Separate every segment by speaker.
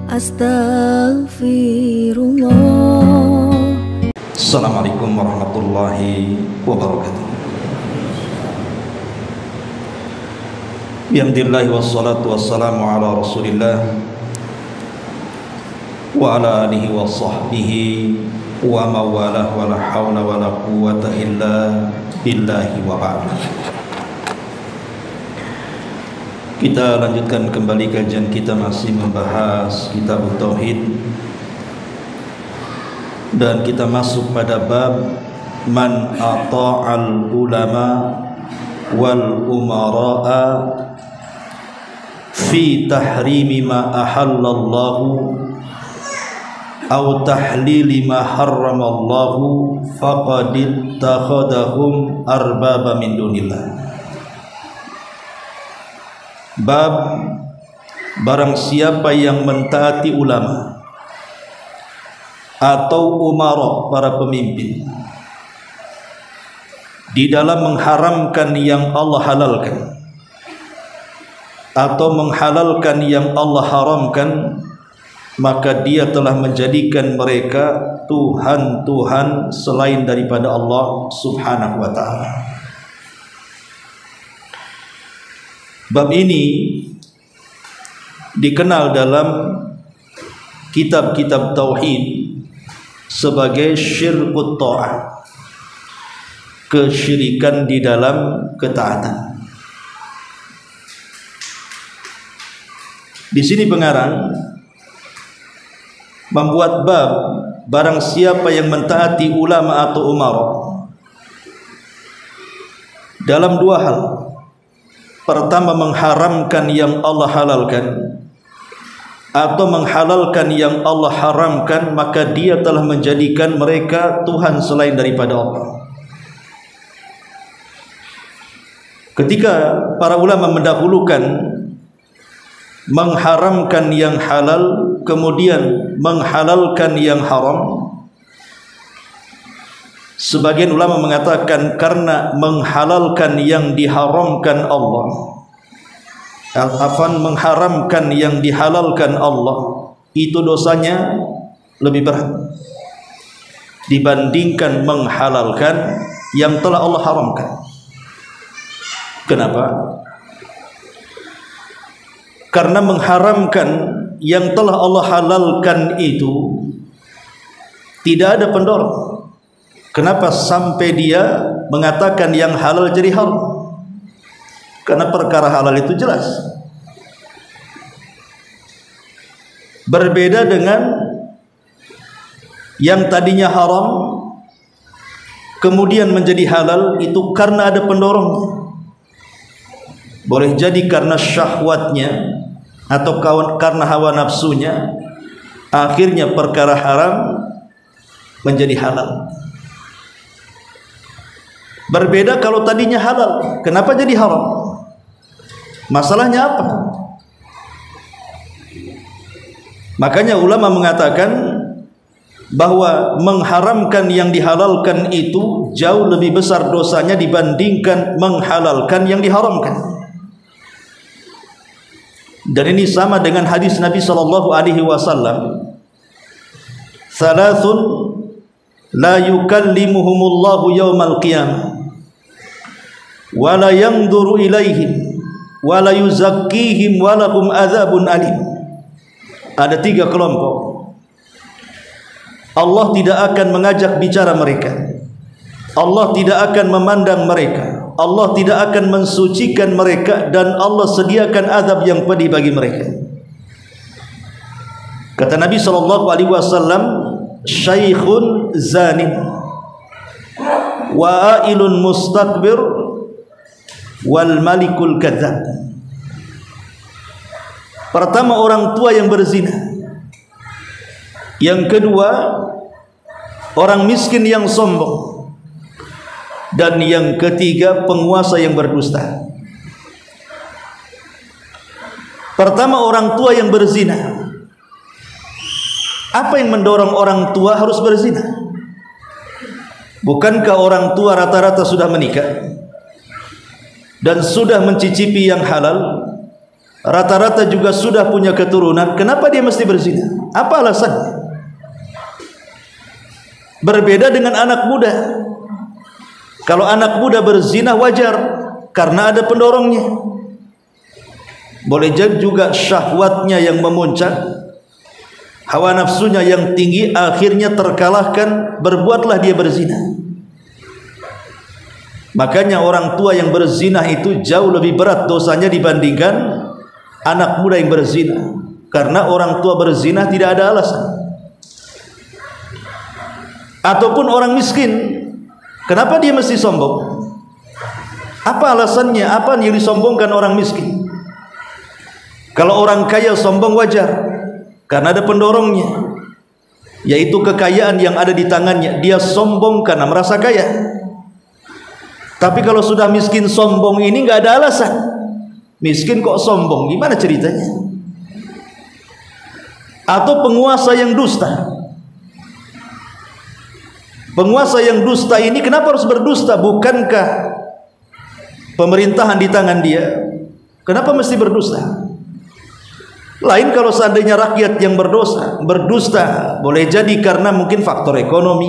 Speaker 1: Astaghfirullah.
Speaker 2: Assalamualaikum warahmatullahi wabarakatuh. Bihamdillahi wassalatu wassalamu ala rasulillah wa ala alihi wa sahbihi wa mawalah wa la hawla wa la quwwata illa billahi wa ba'd. Kita lanjutkan kembali kajian kita, masih membahas kitab Tauhid, dan kita masuk pada bab man ata'al ulama wal umara'a fi tahrimi ma ahallallahu aw tahlili ma harramallahu faqad ittakhadahum arbaba min dunillah. Bab barang siapa yang mentaati ulama atau umara, para pemimpin, di dalam mengharamkan yang Allah halalkan atau menghalalkan yang Allah haramkan, maka dia telah menjadikan mereka Tuhan-Tuhan selain daripada Allah subhanahu wa ta'ala. Bab ini dikenal dalam kitab-kitab Tauhid sebagai syirkut ta'ah, kesyirikan di dalam ketaatan. Di sini pengarang membuat bab barang siapa yang mentaati ulama atau umara dalam dua hal. Pertama, mengharamkan yang Allah halalkan atau menghalalkan yang Allah haramkan, maka dia telah menjadikan mereka Tuhan selain daripada Allah. Ketika para ulama mendahulukan mengharamkan yang halal, kemudian menghalalkan yang haram, sebagian ulama mengatakan karena menghalalkan yang diharamkan Allah, mengharamkan yang dihalalkan Allah, itu dosanya lebih berat dibandingkan menghalalkan yang telah Allah haramkan. Kenapa? Karena mengharamkan yang telah Allah halalkan itu tidak ada pendorong. Kenapa sampai dia mengatakan yang halal jadi haram? Karena perkara halal itu jelas. Berbeda dengan yang tadinya haram kemudian menjadi halal, itu karena ada pendorongnya. Boleh jadi karena syahwatnya atau karena hawa nafsunya, akhirnya perkara haram menjadi halal. Berbeda kalau tadinya halal, kenapa jadi haram? Masalahnya apa? Makanya ulama mengatakan bahwa mengharamkan yang dihalalkan itu jauh lebih besar dosanya dibandingkan menghalalkan yang diharamkan. Dan ini sama dengan hadis Nabi sallallahu alaihi wasallam, "Thalathun la yukallimuhumullahu yaumal qiyamah wa la yanzuru ilaihim wa la yuzakkihim wa lahum adzabun alim." Ada tiga kelompok Allah tidak akan mengajak bicara mereka, Allah tidak akan memandang mereka, Allah tidak akan mensucikan mereka, dan Allah sediakan azab yang pedih bagi mereka. Kata Nabi SAW, "Syaikhun zanin wa ailun mustakbir wal malikul kadzab." Pertama, orang tua yang berzina. Yang kedua, orang miskin yang sombong. Dan yang ketiga, penguasa yang berdusta. Pertama, orang tua yang berzina. Apa yang mendorong orang tua harus berzina? Bukankah orang tua rata-rata sudah menikah dan sudah mencicipi yang halal? rata-rata juga sudah punya keturunan, kenapa dia mesti berzina? Apa alasannya? Berbeda dengan anak muda. Kalau anak muda berzina wajar karena ada pendorongnya. Boleh jadi juga syahwatnya yang memuncak, hawa nafsunya yang tinggi, akhirnya terkalahkan, berbuatlah dia berzina. Makanya orang tua yang berzina itu jauh lebih berat dosanya dibandingkan anak muda yang berzina. Karena orang tua berzina tidak ada alasan. Ataupun orang miskin, kenapa dia mesti sombong? Apa alasannya? Apa yang disombongkan orang miskin? Kalau orang kaya sombong wajar, karena ada pendorongnya, yaitu kekayaan yang ada di tangannya. Dia sombong karena merasa kaya. Tapi kalau sudah miskin sombong ini nggak ada alasan. Miskin kok sombong? Gimana ceritanya? Atau penguasa yang dusta. Penguasa yang dusta ini kenapa harus berdusta? Bukankah pemerintahan di tangan dia? Kenapa mesti berdusta? Lain kalau seandainya rakyat yang berdusta, boleh jadi karena mungkin faktor ekonomi,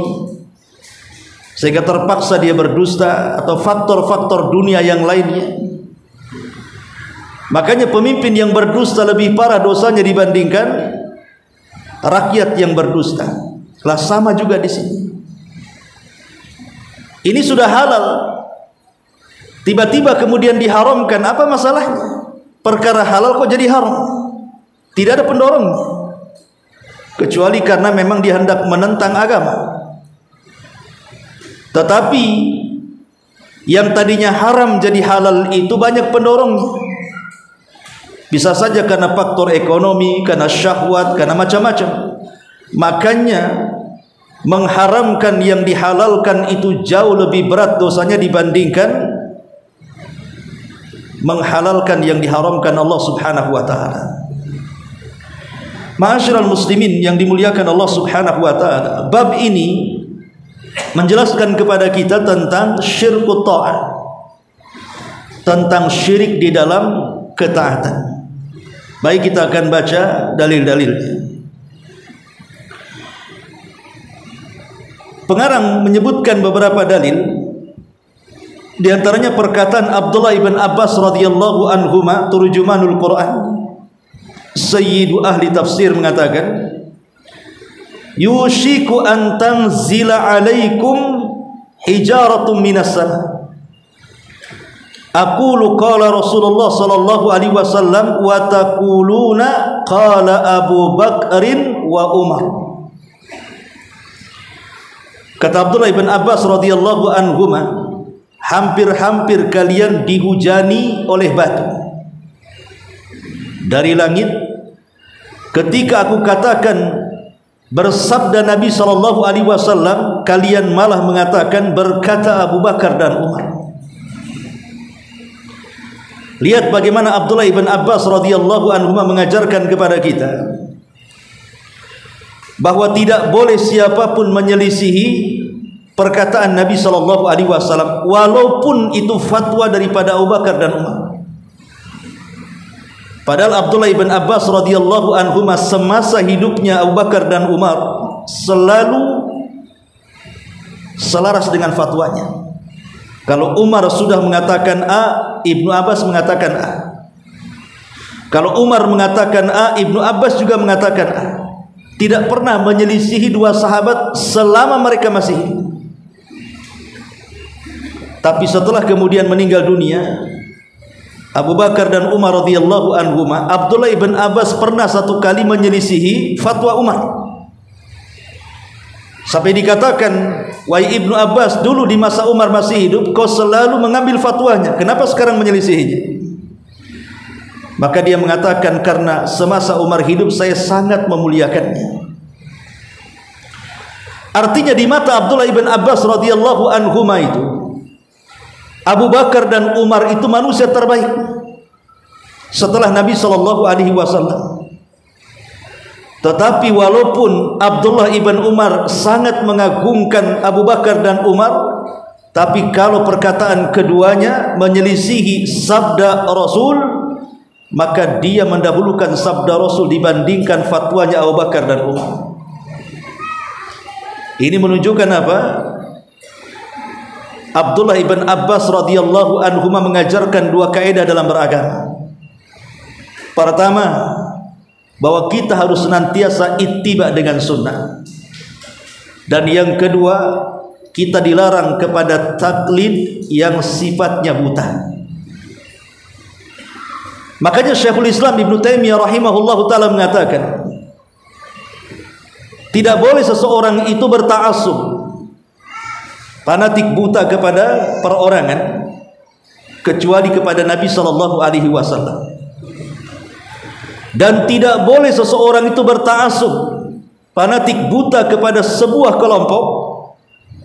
Speaker 2: sehingga terpaksa dia berdusta, atau faktor-faktor dunia yang lainnya. Makanya pemimpin yang berdusta lebih parah dosanya dibandingkan rakyat yang berdusta. Lah sama juga di sini. Ini sudah halal, tiba-tiba kemudian diharamkan, apa masalahnya? Perkara halal kok jadi haram? Tidak ada pendorongnya, kecuali karena memang dia hendak menentang agama. Tetapi yang tadinya haram jadi halal itu banyak pendorongnya. Bisa saja karena faktor ekonomi, karena syahwat, karena macam-macam. Makanya mengharamkan yang dihalalkan itu jauh lebih berat dosanya dibandingkan menghalalkan yang diharamkan Allah Subhanahu wa taala. Ma'asyiral muslimin yang dimuliakan Allah Subhanahu wa taala, bab ini menjelaskan kepada kita tentang syirkut ta'ah, tentang syirik di dalam ketaatan. Baik, kita akan baca dalil-dalilnya. Pengarang menyebutkan beberapa dalil, di antaranya perkataan Abdullah ibn Abbas radhiyallahu anhuma, turjumanul Quran, sayyidu ahli tafsir, mengatakan, yushiku an tanzila alaikum hijaratun minas sama. Aqulu qala Rasulullah sallallahu alaihi wasallam wa taquluna qala Abu Bakrin wa Umar. Kata Abdullah ibn Abbas radhiyallahu anhuma, hampir-hampir kalian dihujani oleh batu dari langit ketika aku katakan bersabda Nabi sallallahu alaihi wasallam, kalian malah mengatakan berkata Abu Bakar dan Umar. Lihat bagaimana Abdullah ibn Abbas radhiyallahu anhu mengajarkan kepada kita bahwa tidak boleh siapapun menyelisihi perkataan Nabi sallallahu alaihi wasallam, walaupun itu fatwa daripada Abu Bakar dan Umar. Padahal Abdullah ibn Abbas radhiyallahu anhu semasa hidupnya Abu Bakar dan Umar selalu selaras dengan fatwanya. Kalau Umar sudah mengatakan A, Ibnu Abbas mengatakan A. Kalau Umar mengatakan A, Ibnu Abbas juga mengatakan A. Tidak pernah menyelisihi dua sahabat selama mereka masih hidup. Tapi setelah kemudian meninggal dunia Abu Bakar dan Umar radhiyallahu anhuma, Abdullah ibn Abbas pernah satu kali menyelisihi fatwa Umar. Sampai dikatakan, wahai Ibnu Abbas, dulu di masa Umar masih hidup kau selalu mengambil fatwanya, kenapa sekarang menyelisihinya? Maka dia mengatakan, karena semasa Umar hidup saya sangat memuliakannya. Artinya di mata Abdullah ibn Abbas radhiyallahu anhuma itu, Abu Bakar dan Umar itu manusia terbaik setelah Nabi sallallahu alaihi wasallam. Tetapi walaupun Abdullah ibn Umar sangat mengagungkan Abu Bakar dan Umar, tapi kalau perkataan keduanya menyelisihi sabda Rasul, maka dia mendahulukan sabda Rasul dibandingkan fatwanya Abu Bakar dan Umar. Ini menunjukkan apa? Abdullah ibn Abbas radhiyallahu anhuma mengajarkan dua kaidah dalam beragama. Pertama, bahwa kita harus senantiasa ittiba dengan sunnah. Dan yang kedua, kita dilarang kepada taklid yang sifatnya buta. Makanya Syekhul Islam Ibnu Taimiyah rahimahullahu taala mengatakan, tidak boleh seseorang itu berta'assub, fanatik buta kepada perorangan, kecuali kepada Nabi sallallahu alaihi wasallam. Dan tidak boleh seseorang itu berta'assub, fanatik buta kepada sebuah kelompok,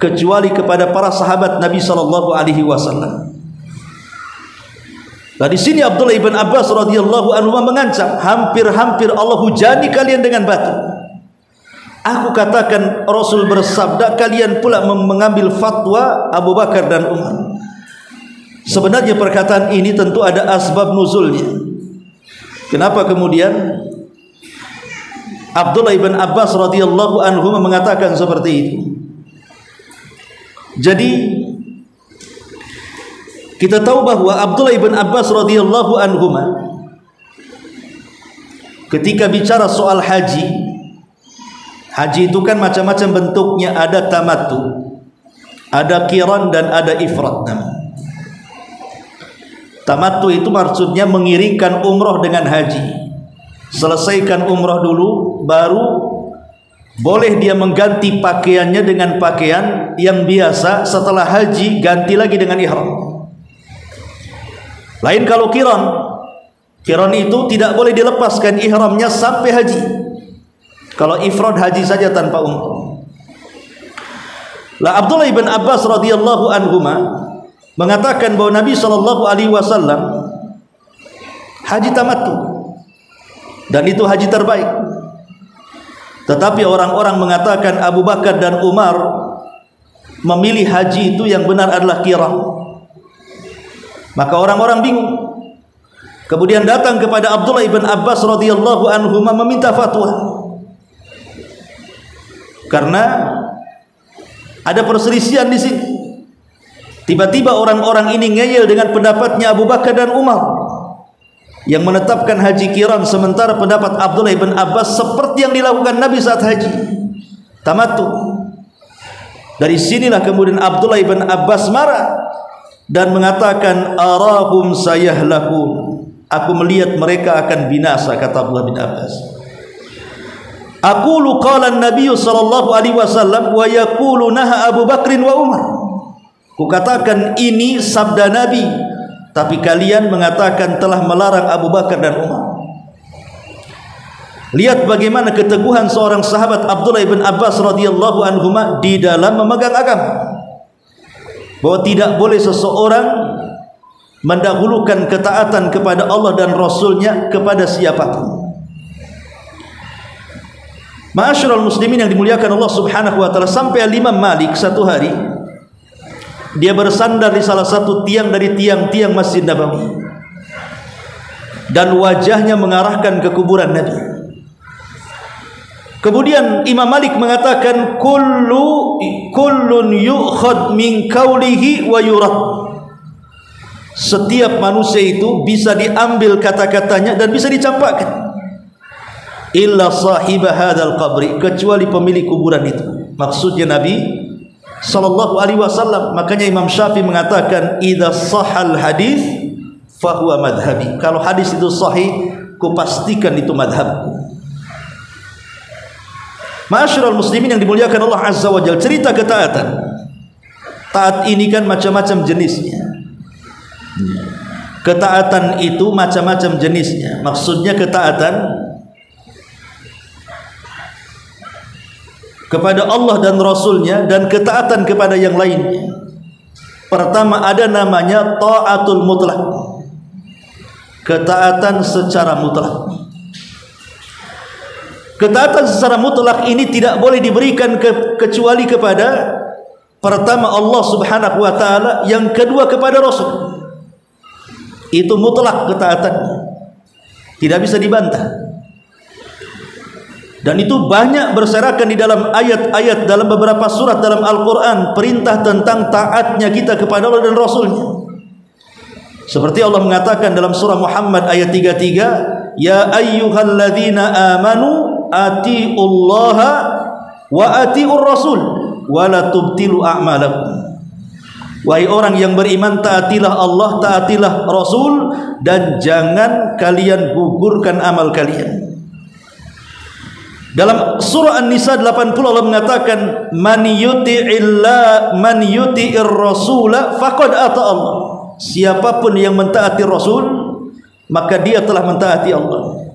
Speaker 2: kecuali kepada para sahabat Nabi sallallahu alaihi wasallam. Nah, di sini Abdullah ibn Abbas radhiyallahu anhu mengancam, hampir-hampir Allah hujani kalian dengan batu. Aku katakan Rasul bersabda, kalian pula mengambil fatwa Abu Bakar dan Umar. Sebenarnya perkataan ini tentu ada asbab nuzulnya. Kenapa kemudian Abdullah ibn Abbas radhiyallahu anhu mengatakan seperti itu? Jadi kita tahu bahwa Abdullah ibn Abbas radhiyallahu anhu ketika bicara soal haji, haji itu kan macam-macam bentuknya, ada tamattu, ada qiran dan ada ifrad. Tamattu itu maksudnya mengiringkan umroh dengan haji. Selesaikan umroh dulu, baru boleh dia mengganti pakaiannya dengan pakaian yang biasa. Setelah haji ganti lagi dengan ihram. Lain kalau qiran, qiran itu tidak boleh dilepaskan ihramnya sampai haji. Kalau ifrad haji saja tanpa umroh. Lah Abdullah ibn Abbas radhiyallahu anhuma mengatakan bahwa Nabi sallallahu alaihi wasallam haji tamattu, dan itu haji terbaik. Tetapi orang-orang mengatakan Abu Bakar dan Umar memilih haji itu yang benar adalah qiran. Maka orang-orang bingung. Kemudian datang kepada Abdullah ibn Abbas radhiyallahu anhu meminta fatwa. Karena ada perselisihan di sini. Tiba-tiba orang-orang ini ngeyel dengan pendapatnya Abu Bakar dan Umar yang menetapkan haji qiran, sementara pendapat Abdullah ibn Abbas seperti yang dilakukan Nabi saat haji tamattu. Dari sinilah kemudian Abdullah ibn Abbas marah dan mengatakan, arahum sayahlakun, aku melihat mereka akan binasa, kata Abdullah bin Abbas. Aqulu qala an-nabiy sallallahu alaihi wasallam wa yaqulu naha Abu Bakrin wa Umar. Kukatakan ini sabda Nabi, tapi kalian mengatakan telah melarang Abu Bakar dan Umar. Lihat bagaimana keteguhan seorang sahabat Abdullah ibn Abbas radhiyallahu anhuma di dalam memegang agama, bahwa tidak boleh seseorang mendahulukan ketaatan kepada Allah dan Rasulnya kepada siapapun. Ma'asyiral muslimin yang dimuliakan Allah subhanahu wa ta'ala, sampai Imam Malik satu hari dia bersandar di salah satu tiang dari tiang-tiang Masjid Nabawi dan wajahnya mengarahkan ke kuburan Nabi. Kemudian Imam Malik mengatakan, kullun yu'khad min qawlihi wa yurad. Setiap manusia itu bisa diambil kata-katanya dan bisa dicampakkan, illa sahibah hadzal qabri, kecuali pemilik kuburan itu. Maksudnya Nabi sallallahu alaihi wasallam. Makanya Imam Syafi'i mengatakan, idza sahal hadis fa huwa madhhabi. Kalau hadis itu sahih, kupastikan itu madhabku. Ma'asyiral muslimin yang dimuliakan Allah azza wa jalla, cerita ketaatan. Taat ini kan macam-macam jenisnya. Ketaatan itu macam-macam jenisnya. Maksudnya ketaatan kepada Allah dan Rasulnya, dan ketaatan kepada yang lainnya. Pertama ada namanya ta'atul mutlak, ketaatan secara mutlak. Ketaatan secara mutlak ini tidak boleh diberikan kecuali kepada, pertama Allah subhanahu wa ta'ala, yang kedua kepada Rasul. Itu mutlak ketaatannya. Tidak bisa dibantah. Dan itu banyak berserakan di dalam ayat-ayat dalam beberapa surat dalam Al-Quran, perintah tentang taatnya kita kepada Allah dan Rasulnya. Seperti Allah mengatakan dalam surah Muhammad ayat 33, ya ayyuhalladzina amanu atiullaha wa atiur rasul wa la tubtilu a'malakum. Wahai orang yang beriman, taatilah Allah, taatilah Rasul, dan jangan kalian gugurkan amal kalian. Dalam surah An-Nisa 80 Allah mengatakan, man yuti'ir rasula faqad ata Allah. Siapapun yang mentaati Rasul, maka dia telah mentaati Allah.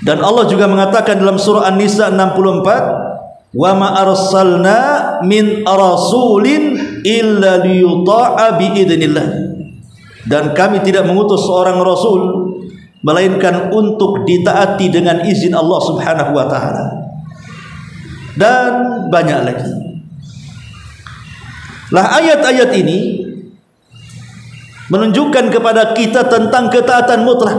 Speaker 2: Dan Allah juga mengatakan dalam surah An-Nisa 64, wa ma arsalna min rasulin illa liyuta'a biidznillah. Dan kami tidak mengutus seorang rasul melainkan untuk ditaati dengan izin Allah Subhanahu wa taala. Dan banyak lagi. Lah ayat-ayat ini menunjukkan kepada kita tentang ketaatan mutlak.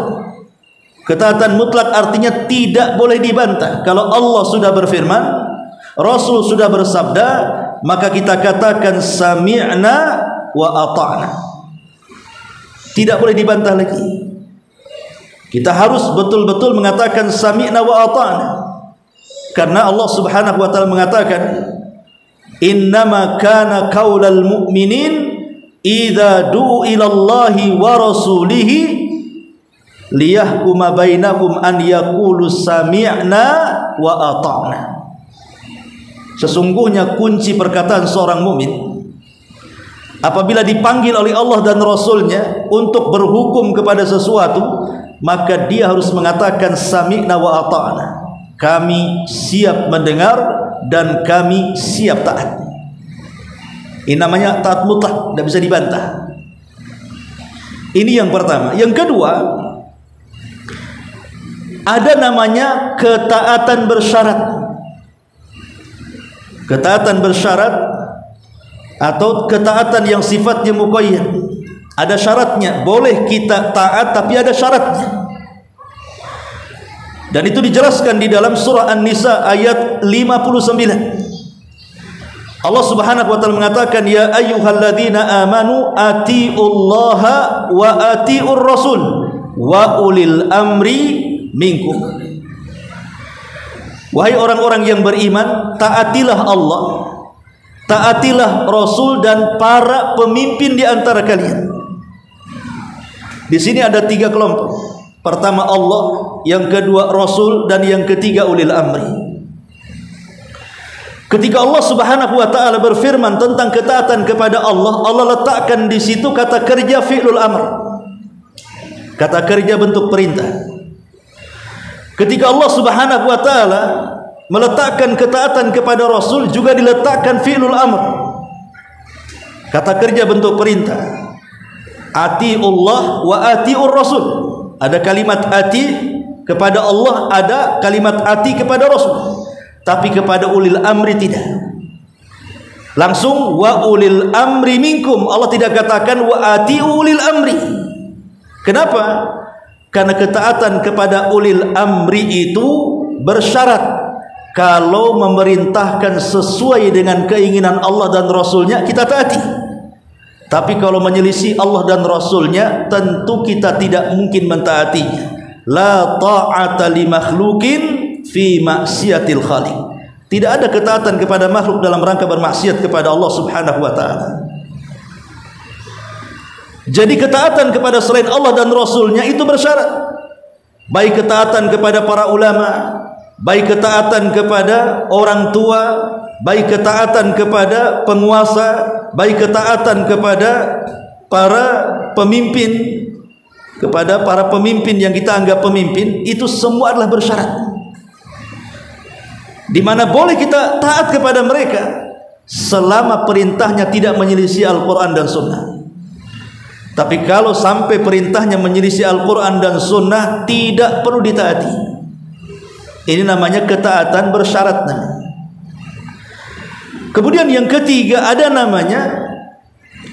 Speaker 2: Ketaatan mutlak artinya tidak boleh dibantah. Kalau Allah sudah berfirman, Rasul sudah bersabda, maka kita katakan sami'na wa ata'na. Tidak boleh dibantah lagi. Kita harus betul-betul mengatakan sami'na wa ata'na. Karena Allah Subhanahu wa taala mengatakan, innama kana qaulal mu'minin idza du'u ila Allahi wa rasulihi liyahkuma bainahum an yaqulu sami'na wa ata'na. Sesungguhnya kunci perkataan seorang mukmin apabila dipanggil oleh Allah dan Rasulnya untuk berhukum kepada sesuatu, maka dia harus mengatakan sami'na wa ata'na. Kami siap mendengar dan kami siap taat. Ini namanya taat mutlak, tidak bisa dibantah. Ini yang pertama. Yang kedua, ada namanya ketaatan bersyarat. Ketaatan bersyarat atau ketaatan yang sifatnya muqayyad. Ada syaratnya. Boleh kita taat tapi ada syaratnya. Dan itu dijelaskan di dalam surah An-Nisa ayat 59. Allah Subhanahu wa taala mengatakan, ya ayyuhalladzina amanu atiullaha wa atiur rasul wa ulil amri minkum. Wahai orang-orang yang beriman, taatilah Allah, taatilah Rasul dan para pemimpin di antara kalian. Di sini ada 3 kelompok. Pertama Allah, yang kedua Rasul, dan yang ketiga ulil amri. Ketika Allah Subhanahu wa taala berfirman tentang ketaatan kepada Allah, Allah letakkan di situ kata kerja fi'lul amr. Kata kerja bentuk perintah. Ketika Allah Subhanahu wa taala meletakkan ketaatan kepada Rasul, juga diletakkan fi'lul amr. Kata kerja bentuk perintah. Atiullah wa atiur rasul. Ada kalimat ati kepada Allah, ada kalimat ati kepada Rasul. Tapi kepada ulil amri tidak. Langsung wa ulil amri minkum. Allah tidak katakan wa ati ulil amri. Kenapa? Karena ketaatan kepada ulil amri itu bersyarat. Kalau memerintahkan sesuai dengan keinginan Allah dan Rasulnya, kita taati. Tapi kalau menyelisih Allah dan Rasulnya, tentu kita tidak mungkin mentaatinya. La ta'ata li makhlukin fi maksiatil khaliq. Tidak ada ketaatan kepada makhluk dalam rangka bermaksiat kepada Allah Subhanahu wa taala. Jadi ketaatan kepada selain Allah dan Rasulnya itu bersyarat. Baik ketaatan kepada para ulama, baik ketaatan kepada orang tua, baik ketaatan kepada penguasa, baik ketaatan kepada para pemimpin, kepada para pemimpin yang kita anggap pemimpin, itu semua adalah bersyarat. Di mana boleh kita taat kepada mereka selama perintahnya tidak menyelisih Al-Quran dan Sunnah. Tapi kalau sampai perintahnya menyelisih Al-Quran dan Sunnah, tidak perlu ditaati. Ini namanya ketaatan bersyarat. Kemudian yang ketiga, ada namanya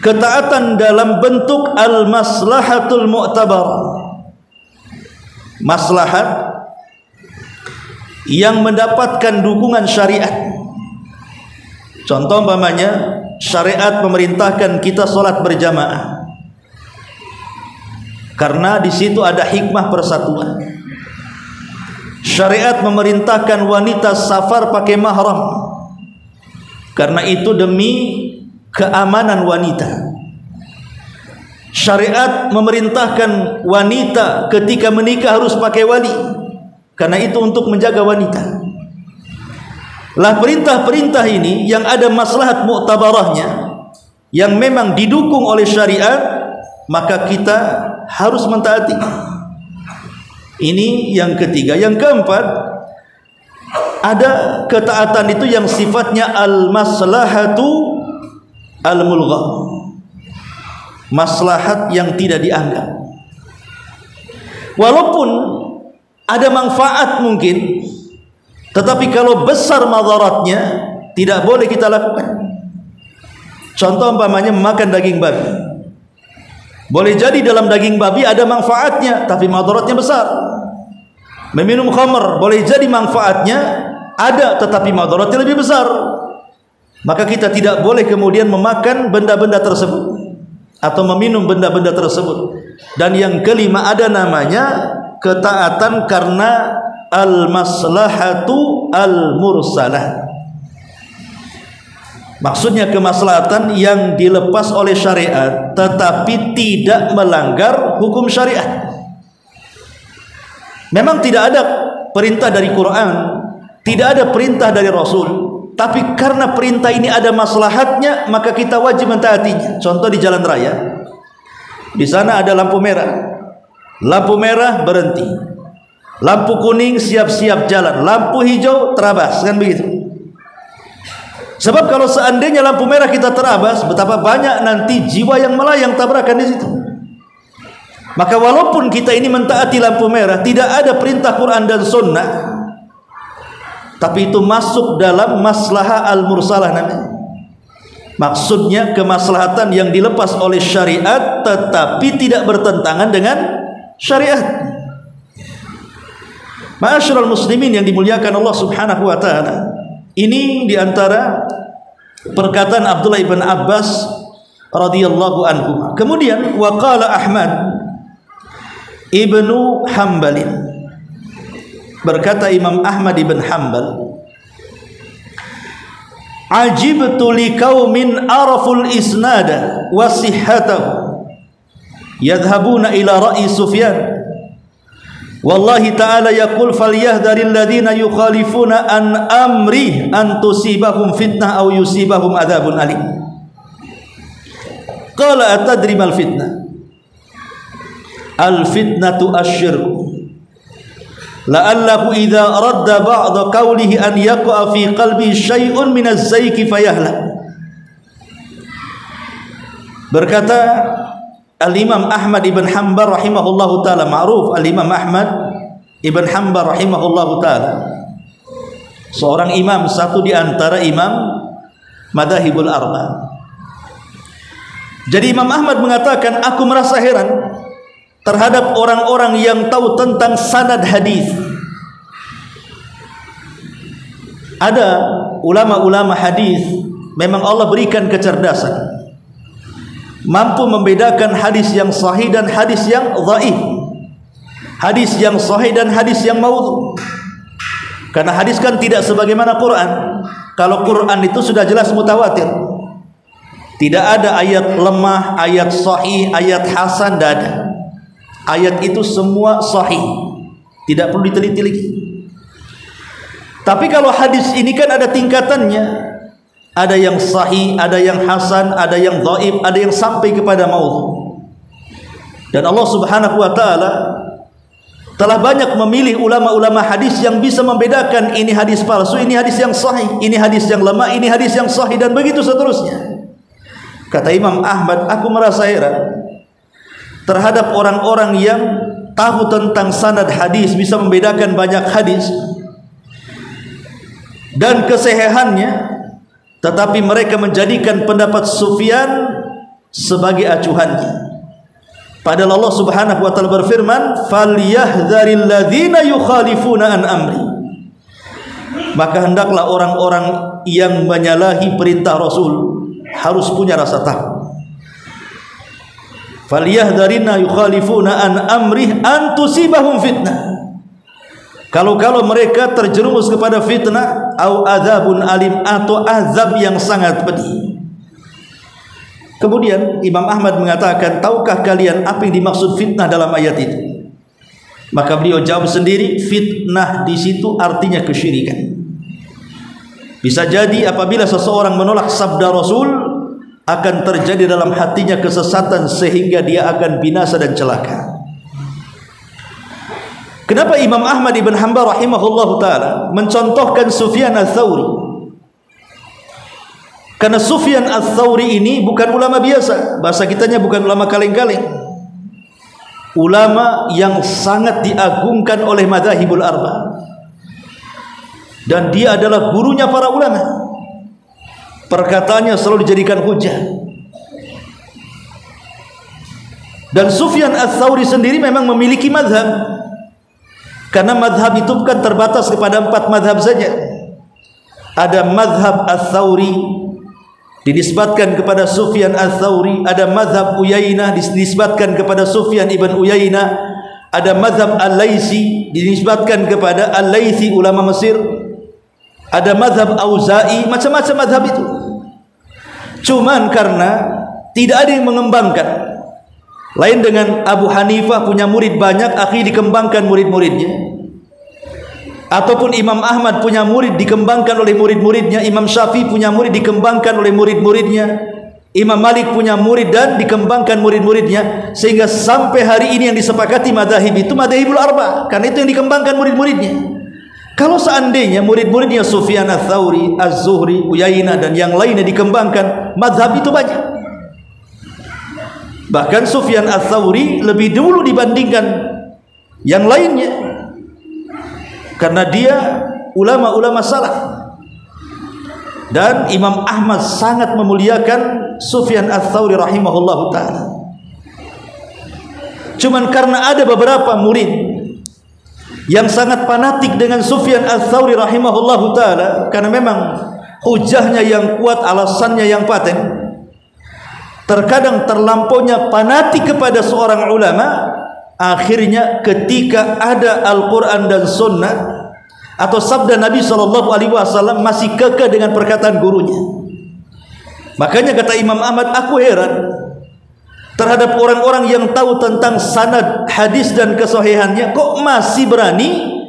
Speaker 2: ketaatan dalam bentuk al-maslahatul mu'tabarah. maslahat yang mendapatkan dukungan syariat. Contoh umpamanya syariat memerintahkan kita sholat berjamaah karena di situ ada hikmah persatuan. Syariat memerintahkan wanita safar pakai mahram karena itu demi keamanan wanita. Syariat memerintahkan wanita ketika menikah harus pakai wali karena itu untuk menjaga wanita. Lah perintah-perintah ini yang ada maslahat muktabarahnya, yang memang didukung oleh syariat, maka kita harus mentaati. Ini yang ketiga. Yang keempat, ada ketaatan itu yang sifatnya al-maslahatu al-mulghah, maslahat yang tidak dianggap. Walaupun ada manfaat mungkin, tetapi kalau besar madaratnya tidak boleh kita lakukan. Contoh umpamanya memakan daging babi. Boleh jadi dalam daging babi ada manfaatnya, tapi madaratnya besar. Meminum khamr boleh jadi manfaatnya ada, tetapi madaratnya lebih besar. Maka kita tidak boleh kemudian memakan benda-benda tersebut atau meminum benda-benda tersebut. Dan yang kelima, ada namanya ketaatan karena al-maslahatu al-mursalah. Maksudnya kemaslahatan yang dilepas oleh syariat tetapi tidak melanggar hukum syariat. Memang tidak ada perintah dari Quran, tidak ada perintah dari Rasul, tapi karena perintah ini ada maslahatnya, maka kita wajib mentaatinya. Contoh di jalan raya, di sana ada lampu merah. Lampu merah berhenti, lampu kuning siap-siap jalan, lampu hijau terabas, kan begitu. Sebab kalau seandainya lampu merah kita terabas, betapa banyak nanti jiwa yang melayang tabrakan di situ. Maka walaupun kita ini mentaati lampu merah, tidak ada perintah Quran dan Sunnah, tapi itu masuk dalam maslahah al-mursalah namanya. Maksudnya kemaslahatan yang dilepas oleh syariat tetapi tidak bertentangan dengan syariat. Ma'asyiral muslimin yang dimuliakan Allah Subhanahu wa taala. Ini diantara perkataan Abdullah ibn Abbas radhiyallahu anhu. Kemudian waqala Ahmad ibnu Hanbal, berkata Imam Ahmad ibn Hanbal, ajibtu liqaumin araful isnada wa sihhatahu yadhhabuna ila ra'i Sufyan wallahi ta'ala yaqul falyahdharil ladzina yukhalifuna an amri an tusibahum fitnah aw yusibahum adzabun alim. Qala atadri mal fitnah? Al fitnatu asyirku la'allahu idza radda ba'da qawlihi an yaqa fi qalbi syai'un min az-zayki fayahlak. Berkata Al-Imam Ahmad ibn Hanbal rahimahullahu ta'ala, ma'ruf Al-Imam Ahmad ibn Hanbal rahimahullahu ta'ala, seorang imam, satu di antara imam madahibul arba. Jadi Imam Ahmad mengatakan, aku merasa heran terhadap orang-orang yang tahu tentang sanad hadis. Ada ulama-ulama hadis memang Allah berikan kecerdasan, mampu membedakan hadis yang sahih dan hadis yang dhaif, hadis yang sahih dan hadis yang maudhu. Karena hadis kan tidak sebagaimana Quran. Kalau Quran itu sudah jelas mutawatir, tidak ada ayat lemah, ayat sahih, ayat hasan, tidak ada. Ayat itu semua sahih, tidak perlu diteliti lagi. Tapi kalau hadis ini kan ada tingkatannya, ada yang sahih, ada yang hasan, ada yang dhaif, ada yang sampai kepada maudhu. Dan Allah Subhanahu wa taala telah banyak memilih ulama-ulama hadis yang bisa membedakan ini hadis palsu, ini hadis yang sahih, ini hadis yang lemah, ini hadis yang sahih, dan begitu seterusnya. Kata Imam Ahmad, aku merasa heran terhadap orang-orang yang tahu tentang sanad hadis, bisa membedakan banyak hadis dan kesahihannya, tetapi mereka menjadikan pendapat Sufyan sebagai acuannya. Padahal Allah Subhanahu wa taala berfirman, "Falyahdharil ladzina yukhalifuna an amri." Maka hendaklah orang-orang yang menyalahi perintah Rasul harus punya rasa takut. Falyahdharina yukhalifuna an amri an tusibahum fitnah. Kalau mereka terjerumus kepada fitnah, au adzabun alim, atau azab yang sangat pedih. Kemudian Imam Ahmad mengatakan, tahukah kalian apa yang dimaksud fitnah dalam ayat itu? Maka beliau jawab sendiri, fitnah di situ artinya kesyirikan. Bisa jadi apabila seseorang menolak sabda Rasul, akan terjadi dalam hatinya kesesatan sehingga dia akan binasa dan celaka. Kenapa Imam Ahmad ibn Hanbal rahimahullah ta'ala mencontohkan Sufyan al-Thawri? Karena Sufyan al-Thawri ini bukan ulama biasa. Bahasa kitanya bukan ulama kaleng-kaleng. Ulama yang sangat diagungkan oleh madzhabul arba. Dan dia adalah gurunya para ulama. Perkataannya selalu dijadikan hujah. Dan Sufyan al-Thawri sendiri memang memiliki mazhab. Karena mazhab itu bukan terbatas kepada 4 mazhab saja. Ada mazhab al-Thawri dinisbatkan kepada Sufyan al-Thawri, ada mazhab Uyainah dinisbatkan kepada Sufyan ibn Uyainah, ada mazhab al-Laitsi dinisbatkan kepada al-Laitsi ulama Mesir, ada mazhab Auza'i, macam-macam mazhab itu. Cuman karena tidak ada yang mengembangkan. Lain dengan Abu Hanifah punya murid banyak, akhirnya dikembangkan murid-muridnya. Ataupun Imam Ahmad punya murid dikembangkan oleh murid-muridnya, Imam Syafi'i punya murid dikembangkan oleh murid-muridnya, Imam Malik punya murid dan dikembangkan murid-muridnya, sehingga sampai hari ini yang disepakati madzhab itu madzhabul arba, karena itu yang dikembangkan murid-muridnya. Kalau seandainya murid-muridnya Sufyan al-Thawri, Az-Zuhri, Uyainah dan yang lainnya dikembangkan, madzhab itu banyak. Bahkan Sufyan al-Thawri lebih dulu dibandingkan yang lainnya, karena dia ulama-ulama salaf. Dan Imam Ahmad sangat memuliakan Sufyan al-Thawri rahimahullahu ta'ala. Cuman karena ada beberapa murid yang sangat fanatik dengan Sufyan al-Thawri rahimahullahu ta'ala, karena memang hujahnya yang kuat, alasannya yang paten, terkadang terlampaunya fanatik kepada seorang ulama. Akhirnya ketika ada Al-Quran dan Sunnah atau sabda Nabi SAW, masih kekeh dengan perkataan gurunya. Makanya kata Imam Ahmad, aku heran terhadap orang-orang yang tahu tentang sanad hadis dan kesahihannya, kok masih berani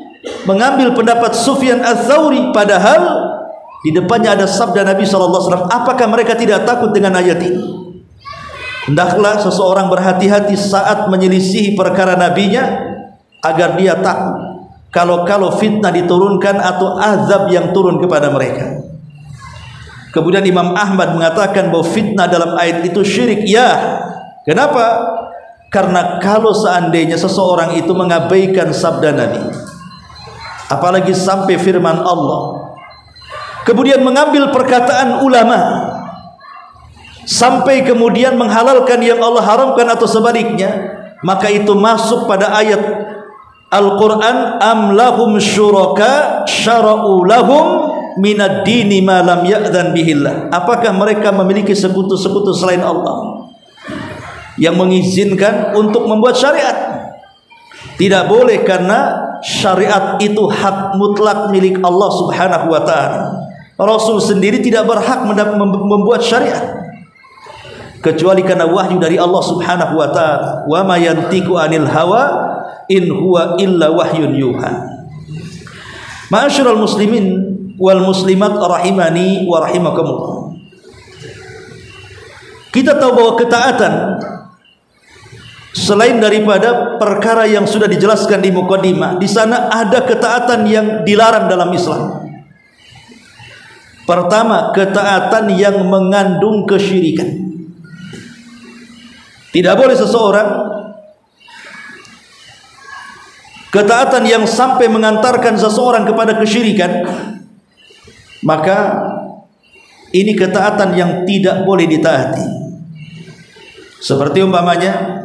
Speaker 2: mengambil pendapat Sufyan al-Thawri, padahal di depannya ada sabda Nabi SAW. Apakah mereka tidak takut dengan ayat ini? Hendaklah seseorang berhati-hati saat menyelisihi perkara nabinya, agar dia takut kalau fitnah diturunkan atau azab yang turun kepada mereka. Kemudian Imam Ahmad mengatakan bahwa fitnah dalam ayat itu syirik. Ya, kenapa? Karena kalau seandainya seseorang itu mengabaikan sabda Nabi, apalagi sampai firman Allah, kemudian mengambil perkataan ulama, sampai kemudian menghalalkan yang Allah haramkan atau sebaliknya, maka itu masuk pada ayat Al-Quran, am lahum syuraka syara'u lahum minad dini ma lam ya'dzan bihillah. Apakah mereka memiliki sekutu-sekutu selain Allah yang mengizinkan untuk membuat syariat? Tidak boleh, karena syariat itu hak mutlak milik Allah Subhanahu wa ta'ala. Rasul sendiri tidak berhak membuat syariat kecuali karena wahyu dari Allah Subhanahu wa ta'ala. Wa ma yantiqu anil hawa in huwa illa wahyun yuha. Ma'asyiral muslimin wal muslimat rahimani wa rahimakumullah. Kita tahu bahwa ketaatan selain daripada perkara yang sudah dijelaskan di muqaddimah, di sana ada ketaatan yang dilarang dalam Islam. Pertama, ketaatan yang mengandung kesyirikan. Tidak boleh seseorang ketaatan yang sampai mengantarkan seseorang kepada kesyirikan, maka ini ketaatan yang tidak boleh ditaati. Seperti umpamanya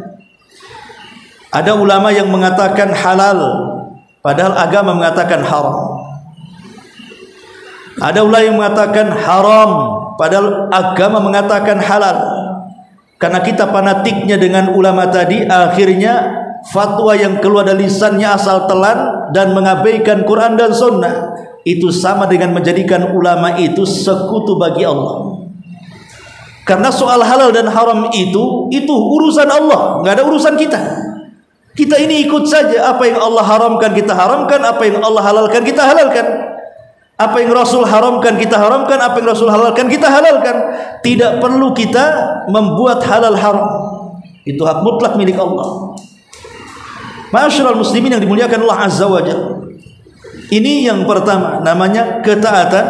Speaker 2: Ada ulama yang mengatakan halal, padahal agama mengatakan haram. Ada ulama yang mengatakan haram, padahal agama mengatakan halal. Karena kita fanatiknya dengan ulama tadi, akhirnya fatwa yang keluar dari lisannya asal telan dan mengabaikan Quran dan Sunnah. Itu sama dengan menjadikan ulama itu sekutu bagi Allah. Karena soal halal dan haram itu urusan Allah, nggak ada urusan kita. Kita ini ikut saja, apa yang Allah haramkan kita haramkan, apa yang Allah halalkan kita halalkan. Apa yang Rasul haramkan kita haramkan, apa yang Rasul halalkan kita halalkan. Tidak perlu kita membuat halal haram. Itu hak mutlak milik Allah. Ma'asyiral muslimin yang dimuliakan Allah Azza wa Jalla. Ini yang pertama, namanya ketaatan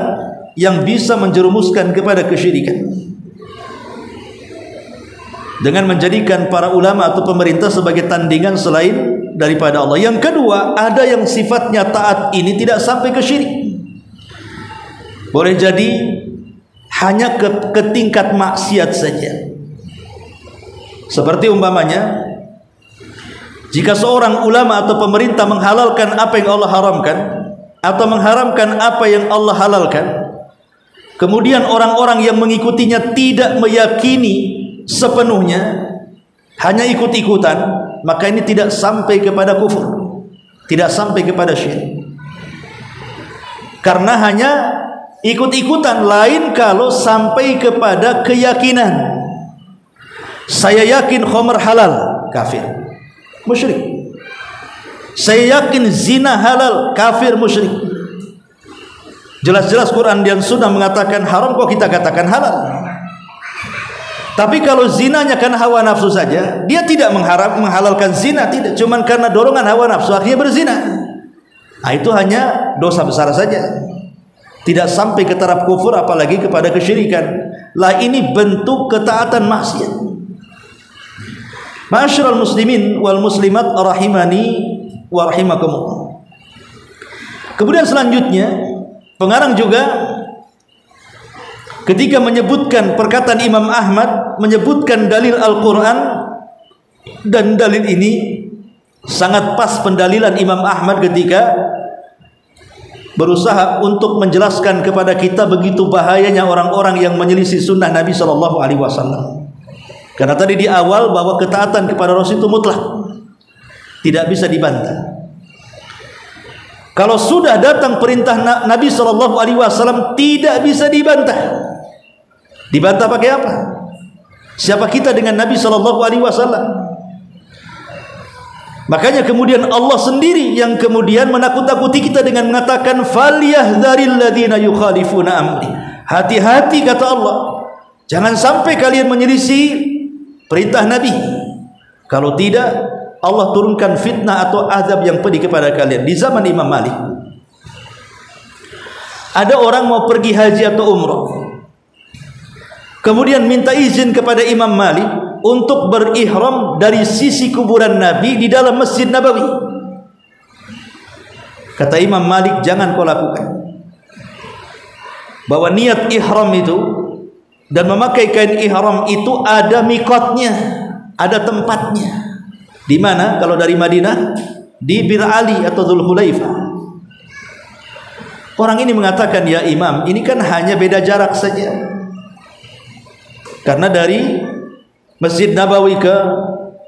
Speaker 2: yang bisa menjerumuskan kepada kesyirikan. Dengan menjadikan para ulama atau pemerintah sebagai tandingan selain daripada Allah. Yang kedua, ada yang sifatnya taat ini tidak sampai ke syirik. Boleh jadi hanya ke tingkat maksiat saja. Seperti umpamanya, jika seorang ulama atau pemerintah menghalalkan apa yang Allah haramkan atau mengharamkan apa yang Allah halalkan, kemudian orang-orang yang mengikutinya tidak meyakini sepenuhnya, hanya ikut-ikutan, maka ini tidak sampai kepada kufur, tidak sampai kepada syirik. Karena hanya ikut-ikutan. Lain kalau sampai kepada keyakinan. Saya yakin khamr halal, kafir, musyrik. Saya yakin zina halal, kafir, musyrik. Jelas-jelas Quran dan Sunnah mengatakan haram, kok kita katakan halal. Tapi kalau zinanya karena hawa nafsu saja, dia tidak menghalalkan zina, tidak, cuman karena dorongan hawa nafsu akhirnya berzina. Nah, itu hanya dosa besar saja, tidak sampai ke taraf kufur, apalagi kepada kesyirikan. Lah, ini bentuk ketaatan maksiat. Ma'asyiral muslimin wal muslimat rahimani wa rahimakumullah. Kemudian selanjutnya pengarang juga ketika menyebutkan perkataan Imam Ahmad, menyebutkan dalil Al-Quran, dan dalil ini sangat pas pendalilan Imam Ahmad ketika berusaha untuk menjelaskan kepada kita begitu bahayanya orang-orang yang menyelisih sunnah Nabi SAW. Karena tadi di awal bahwa ketaatan kepada Rasul itu mutlak, tidak bisa dibantah. Kalau sudah datang perintah Nabi SAW, tidak bisa dibantah. Dibantah pakai apa? Siapa kita dengan Nabi SAW? Makanya kemudian Allah sendiri yang kemudian menakut-nakuti kita dengan mengatakan falyahdharil ladzina yukhalifuna amri. Hati-hati, kata Allah, jangan sampai kalian menyelisih perintah Nabi. Kalau tidak, Allah turunkan fitnah atau azab yang pedih kepada kalian. Di zaman Imam Malik, ada orang mau pergi haji atau umrah, kemudian minta izin kepada Imam Malik untuk berihram dari sisi kuburan Nabi di dalam Masjid Nabawi. Kata Imam Malik, jangan kau lakukan. Bahwa niat ihram itu dan memakai kain ihram itu ada mikotnya, ada tempatnya. Di mana? Kalau dari Madinah, di Bir Ali atau Dzul Hulaifah. Orang ini mengatakan, ya Imam, ini kan hanya beda jarak saja. Karena dari Masjid Nabawi ke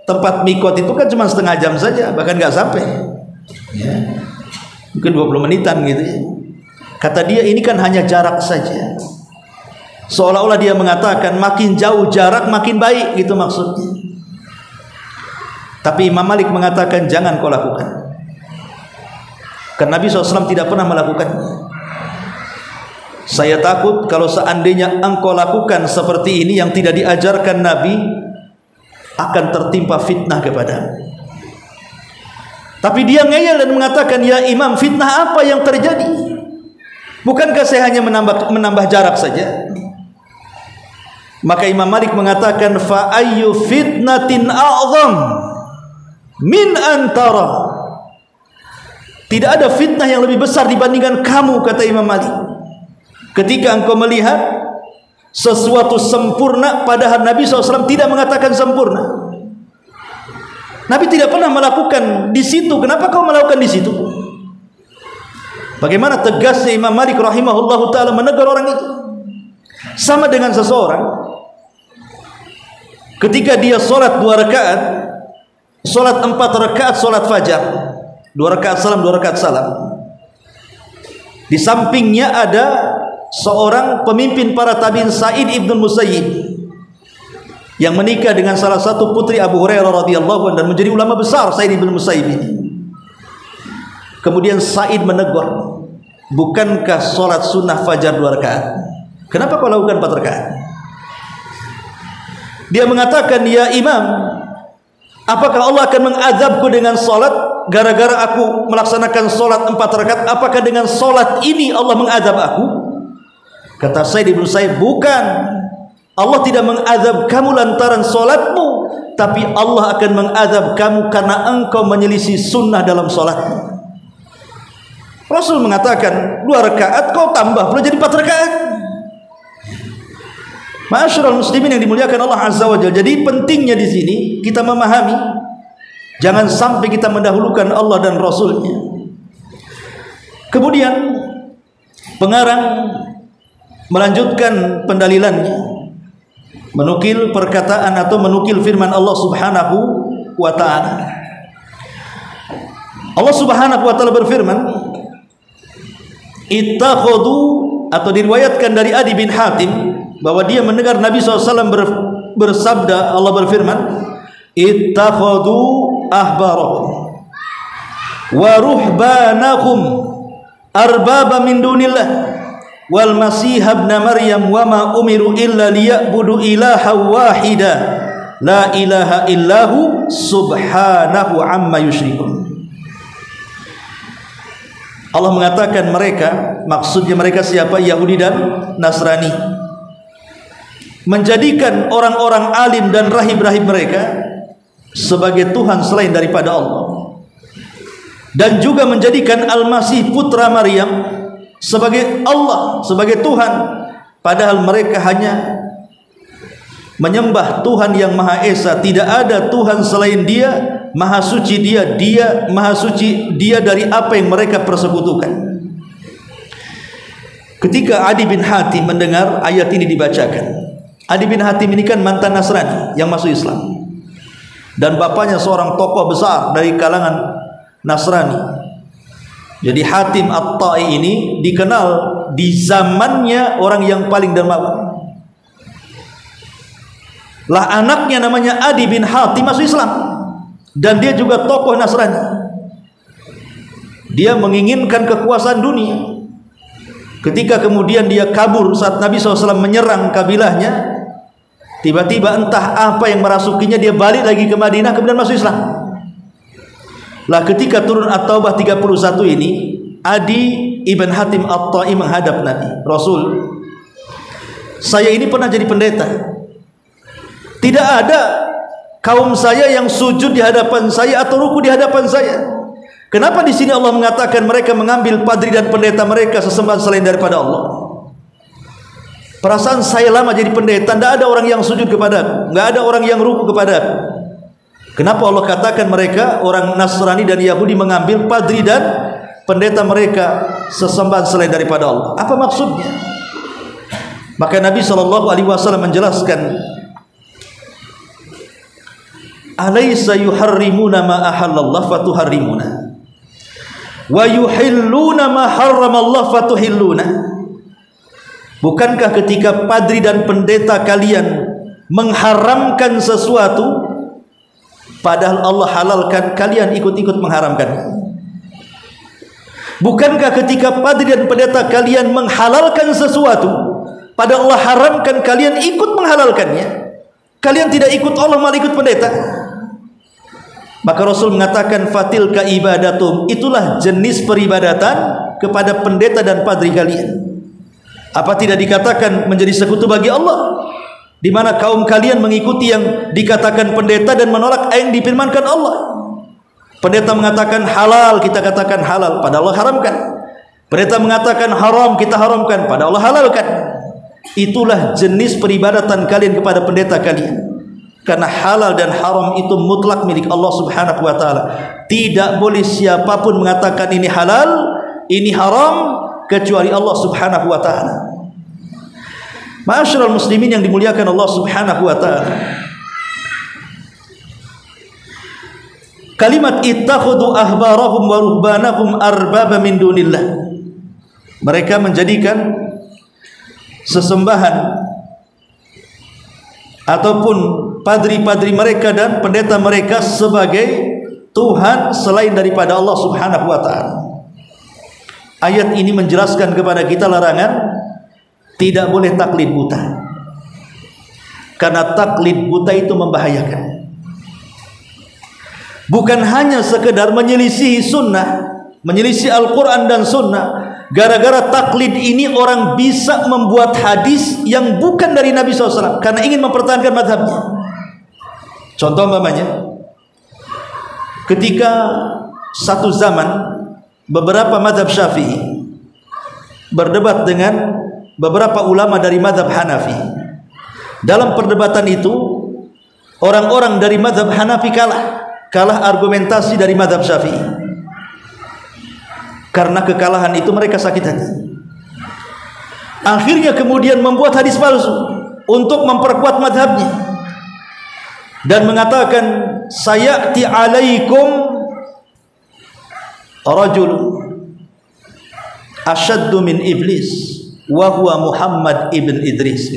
Speaker 2: tempat mikot itu kan cuma setengah jam saja, bahkan nggak sampai, ya, mungkin 20 menitan gitu ya. Kata dia, ini kan hanya jarak saja. Seolah-olah dia mengatakan makin jauh jarak makin baik, gitu maksudnya. Tapi Imam Malik mengatakan jangan kau lakukan, karena Nabi SAW tidak pernah melakukannya. Saya takut kalau seandainya engkau lakukan seperti ini yang tidak diajarkan Nabi, akan tertimpa fitnah kepada. Tapi dia ngeyel dan mengatakan, ya Imam, fitnah apa yang terjadi? Bukankah saya hanya menambah jarak saja? Maka Imam Malik mengatakan, fa ayyu fitnatin a'zam min antara. Tidak ada fitnah yang lebih besar dibandingkan kamu, kata Imam Malik, ketika engkau melihat sesuatu sempurna padahal Nabi SAW tidak mengatakan sempurna. Nabi tidak pernah melakukan di situ. Kenapa kau melakukan di situ? Bagaimana tegasnya Imam Malik rahimahullahu taala menegur orang itu. Sama dengan seseorang ketika dia sholat 2 rakaat, sholat 4 rakaat, sholat fajar, 2 rakaat salam, 2 rakaat salam. Di sampingnya ada seorang pemimpin para tabi'in, Sa'id ibn Musayyib, yang menikah dengan salah satu putri Abu Hurairah radhiyallahu anhu dan menjadi ulama besar, Sa'id ibn Musayyib ini. Kemudian Sa'id menegur, bukankah sholat sunnah fajar 2 rakaat? Kenapa kau lakukan 4 rakaat? Dia mengatakan, ya imam, apakah Allah akan mengazabku dengan sholat gara-gara aku melaksanakan sholat 4 rakaat? Apakah dengan sholat ini Allah mengazab aku? Kata Sa'id ibn Musayyib, bukan. Allah tidak mengazab kamu lantaran sholatmu, tapi Allah akan mengazab kamu karena engkau menyelisih sunnah dalam sholatmu. Rasul mengatakan 2 rakaat kau tambah perlu jadi 4 rakaat. Ma'asyiral muslimin yang dimuliakan Allah Azza wa Jalla. Jadi pentingnya di sini kita memahami, jangan sampai kita mendahulukan Allah dan Rasulnya. Kemudian pengarang melanjutkan pendalilannya, menukil perkataan atau menukil firman Allah Subhanahu wa ta'ala. Allah Subhanahu wa ta'ala berfirman, ittakhadhu, atau diriwayatkan dari Adi bin Hatim bahwa dia mendengar Nabi SAW bersabda, Allah berfirman, ittakhadhu ahbarahum wa ruhbanahum arbaba min dunillah wal masih ibn Maryam wa ma umiru illa liya'budu ilaha wahida la ilaha illahu subhanahu amma yusyrikun. Allah mengatakan mereka, maksudnya mereka siapa? Yahudi dan Nasrani, menjadikan orang-orang alim dan rahib-rahib mereka sebagai Tuhan selain daripada Allah, dan juga menjadikan Al-Masih putra Maryam sebagai Allah, sebagai Tuhan, padahal mereka hanya menyembah Tuhan yang Maha Esa. Tidak ada Tuhan selain Dia, Maha suci Dia, Dia Maha suci Dia dari apa yang mereka persekutukan. Ketika Adi bin Hatim mendengar ayat ini dibacakan, Adi bin Hatim ini kan mantan Nasrani yang masuk Islam, dan bapaknya seorang tokoh besar dari kalangan Nasrani. Jadi Hatim At-Tai ini dikenal di zamannya orang yang paling dermawan. Lah anaknya namanya Adi bin Hatim masuk Islam, dan dia juga tokoh Nasrani. Dia menginginkan kekuasaan dunia. Ketika kemudian dia kabur saat Nabi SAW menyerang kabilahnya, tiba-tiba entah apa yang merasukinya, dia balik lagi ke Madinah, kemudian masuk Islam. Lah ketika turun At-Taubah 31 ini, Adi ibn Hatim At-Tai menghadap Nabi, Rasul, saya ini pernah jadi pendeta. Tidak ada kaum saya yang sujud di hadapan saya atau ruku di hadapan saya. Kenapa di sini Allah mengatakan mereka mengambil padri dan pendeta mereka sesembahan selain daripada Allah? Perasaan saya lama jadi pendeta, tidak ada orang yang sujud kepada aku, tidak ada orang yang ruku kepada aku. Kenapa Allah katakan mereka orang Nasrani dan Yahudi mengambil padri dan pendeta mereka sesembahan selain daripada Allah? Apa maksudnya? Maka Nabi SAW menjelaskan, alaysa yuharrimuna ma ahallallah fatuharrimuna wa yuhilluna ma harramallah fatuhilluna. Bukankah ketika padri dan pendeta kalian mengharamkan sesuatu, padahal Allah halalkan, kalian ikut-ikut mengharamkan? Bukankah ketika padri dan pendeta kalian menghalalkan sesuatu, padahal Allah haramkan, kalian ikut menghalalkannya? Kalian tidak ikut Allah, malah ikut pendeta. Maka Rasul mengatakan, fatilka ibadatum, itulah jenis peribadatan kepada pendeta dan padri kalian. Apa tidak dikatakan menjadi sekutu bagi Allah, di mana kaum kalian mengikuti yang dikatakan pendeta dan menolak yang difirmankan Allah? Pendeta mengatakan halal, kita katakan halal, padahal Allah haramkan. Pendeta mengatakan haram, kita haramkan, padahal Allah halalkan. Itulah jenis peribadatan kalian kepada pendeta kalian. Karena halal dan haram itu mutlak milik Allah Subhanahu wa taala. Tidak boleh siapapun mengatakan ini halal, ini haram kecuali Allah Subhanahu wa taala. Ma'asyiral muslimin yang dimuliakan Allah Subhanahu wa taala. Kalimat ittakhadhu ahbarahum wa ruhbanahum arbaba min dunillah. Mereka menjadikan sesembahan ataupun padri-padri mereka dan pendeta mereka sebagai Tuhan selain daripada Allah Subhanahu wa taala. Ayat ini menjelaskan kepada kita larangan tidak boleh taklid buta. Karena taklid buta itu membahayakan. Bukan hanya sekedar menyelisihi sunnah, menyelisih Al-Quran dan sunnah. Gara-gara taklid ini orang bisa membuat hadis yang bukan dari Nabi SAW karena ingin mempertahankan madhabnya. Contoh umpamanya, ketika satu zaman beberapa madhab Syafi'i berdebat dengan beberapa ulama dari madhab Hanafi. Dalam perdebatan itu orang-orang dari madhab Hanafi kalah argumentasi dari madhab Syafi'i. Karena kekalahan itu mereka sakit hati. Akhirnya kemudian membuat hadis palsu untuk memperkuat madhabnya dan mengatakan sayati alaikum rajul asyaddu min iblis wa huwa Muhammad ibn Idris.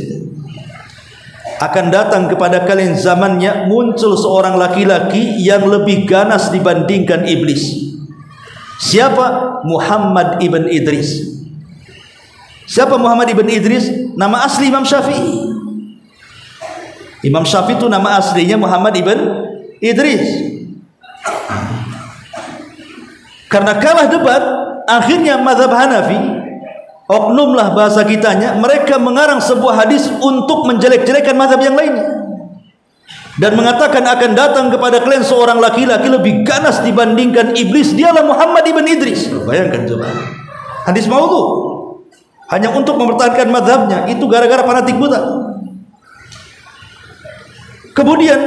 Speaker 2: Akan datang kepada kalian zamannya muncul seorang laki-laki yang lebih ganas dibandingkan iblis. Siapa? Muhammad ibn Idris. Siapa Muhammad ibn Idris? Nama asli Imam Syafi'i. Imam Syafi'i itu nama aslinya Muhammad ibn Idris. Karena kalah debat, akhirnya mazhab Hanafi, oknumlah bahasa kitanya, mereka mengarang sebuah hadis untuk menjelek-jelekan mazhab yang lainnya. Dan mengatakan akan datang kepada kalian seorang laki-laki lebih ganas dibandingkan iblis, dialah Muhammad ibn Idris. Bayangkan coba, hadis maudhu hanya untuk mempertahankan madhabnya, itu gara-gara fanatik buta. Kemudian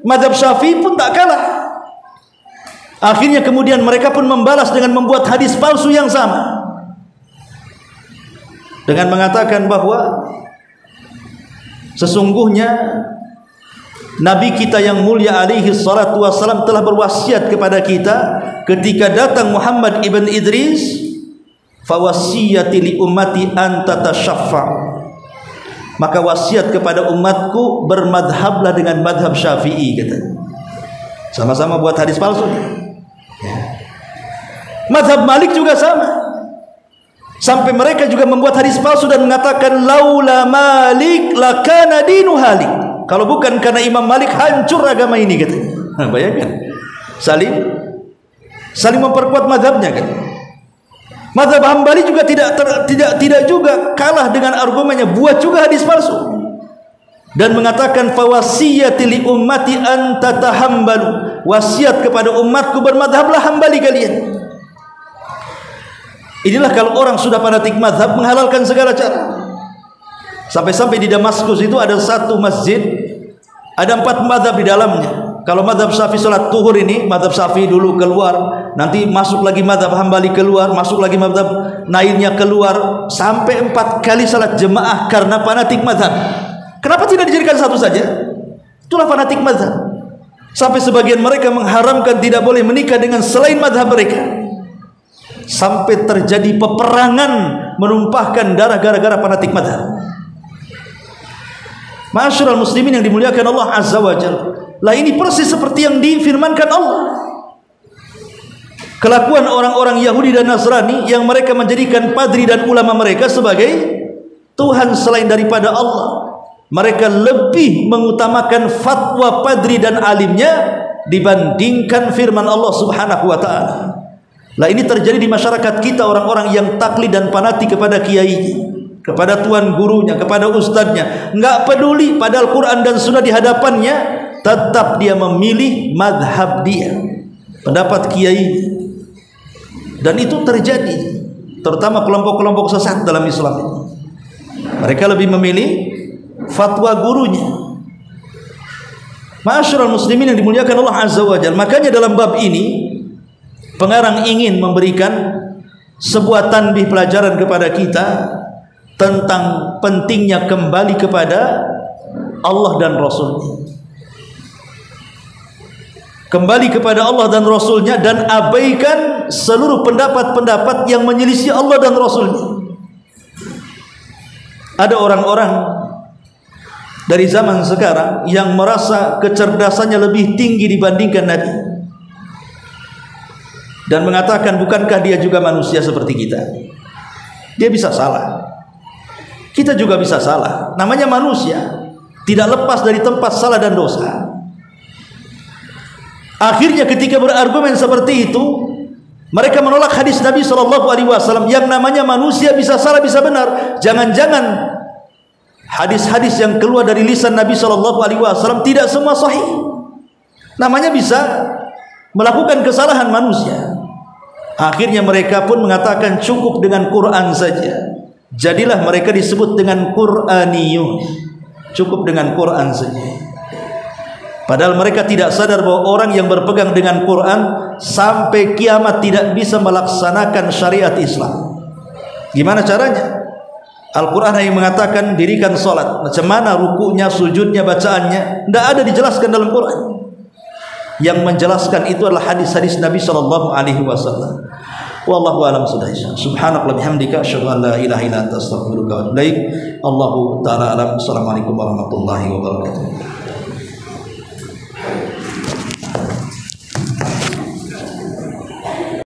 Speaker 2: madhab Syafi'i pun tak kalah. Akhirnya kemudian mereka pun membalas dengan membuat hadis palsu yang sama, dengan mengatakan bahwa sesungguhnya Nabi kita yang mulia alaihi salatu wassalam telah berwasiat kepada kita ketika datang Muhammad ibn Idris, fawasiyati li ummati an tatashaffa, maka wasiat kepada umatku bermadhablah dengan madhab Syafi'i, kata. Sama-sama buat hadis palsu. Madhab Malik juga sama. Sampai mereka juga membuat hadis palsu dan mengatakan laula Malik lakana dinu halik. Kalau bukan karena Imam Malik hancur agama ini, katanya. Bayangkan, saling memperkuat madhabnya, kan. Madhab Hambali juga tidak juga kalah dengan argumennya, buat juga hadis palsu dan mengatakan fawasiyati li ummati an tatahambalu, wasiat kepada umatku bermadhablah Hambali kalian. Inilah kalau orang sudah fanatik madhab, menghalalkan segala cara. Sampai-sampai di Damaskus itu ada satu masjid, ada 4 madhab di dalamnya. Kalau madhab Syafi'i sholat tuhur ini, madhab Syafi'i dulu keluar, nanti masuk lagi madhab Hambali keluar, masuk lagi madhab lainnya keluar, sampai 4 kali salat jemaah karena fanatik madhab. Kenapa tidak dijadikan satu saja? Itulah fanatik madhab. Sampai sebagian mereka mengharamkan tidak boleh menikah dengan selain madhab mereka. Sampai terjadi peperangan menumpahkan darah gara-gara fanatik madhab. Ma'asyiral muslimin yang dimuliakan Allah Azza wa Jalla. Lah ini persis seperti yang difirmankan Allah. Kelakuan orang-orang Yahudi dan Nasrani yang mereka menjadikan padri dan ulama mereka sebagai Tuhan selain daripada Allah. Mereka lebih mengutamakan fatwa padri dan alimnya dibandingkan firman Allah Subhanahu wa taala. Lah ini terjadi di masyarakat kita, orang-orang yang taklid dan fanatik kepada kiai, kepada tuan gurunya, kepada ustadznya, enggak peduli padahal Quran dan sunnah di hadapannya, tetap dia memilih madhab dia, pendapat kiai. Dan itu terjadi terutama kelompok-kelompok sesat dalam Islam. Mereka lebih memilih fatwa gurunya. Ma'asyiral muslimin yang dimuliakan Allah Azza wa Jalla, makanya dalam bab ini pengarang ingin memberikan sebuah tanbih pelajaran kepada kita tentang pentingnya kembali kepada Allah dan Rasul-Nya. Kembali kepada Allah dan Rasul-Nya dan abaikan seluruh pendapat-pendapat yang menyelisih Allah dan Rasul-Nya. Ada orang-orang dari zaman sekarang yang merasa kecerdasannya lebih tinggi dibandingkan Nabi, dan mengatakan, bukankah dia juga manusia seperti kita? Dia bisa salah, kita juga bisa salah. Namanya manusia, tidak lepas dari tempat salah dan dosa. Akhirnya ketika berargumen seperti itu, mereka menolak hadis Nabi SAW yang namanya manusia bisa salah bisa benar. Jangan-jangan hadis-hadis yang keluar dari lisan Nabi SAW tidak semua sahih. Namanya bisa melakukan kesalahan manusia. Akhirnya mereka pun mengatakan cukup dengan Quran saja. Jadilah mereka disebut dengan Quraniyun. Cukup dengan Quran saja. Padahal mereka tidak sadar bahwa orang yang berpegang dengan Quran sampai kiamat tidak bisa melaksanakan syariat Islam. Gimana caranya? Al-Quran yang mengatakan dirikan sholat, macam mana rukunya, sujudnya, bacaannya, tidak ada dijelaskan dalam Quran. Yang menjelaskan itu adalah hadis-hadis Nabi SAW. Wallahu a'lam bishawab. Subhanallah bihamdika asyhadu an la ilaha illa anta astaghfiruka wa atubu ilaik. Allahu ta'ala alam. Assalamualaikum warahmatullahi wabarakatuh.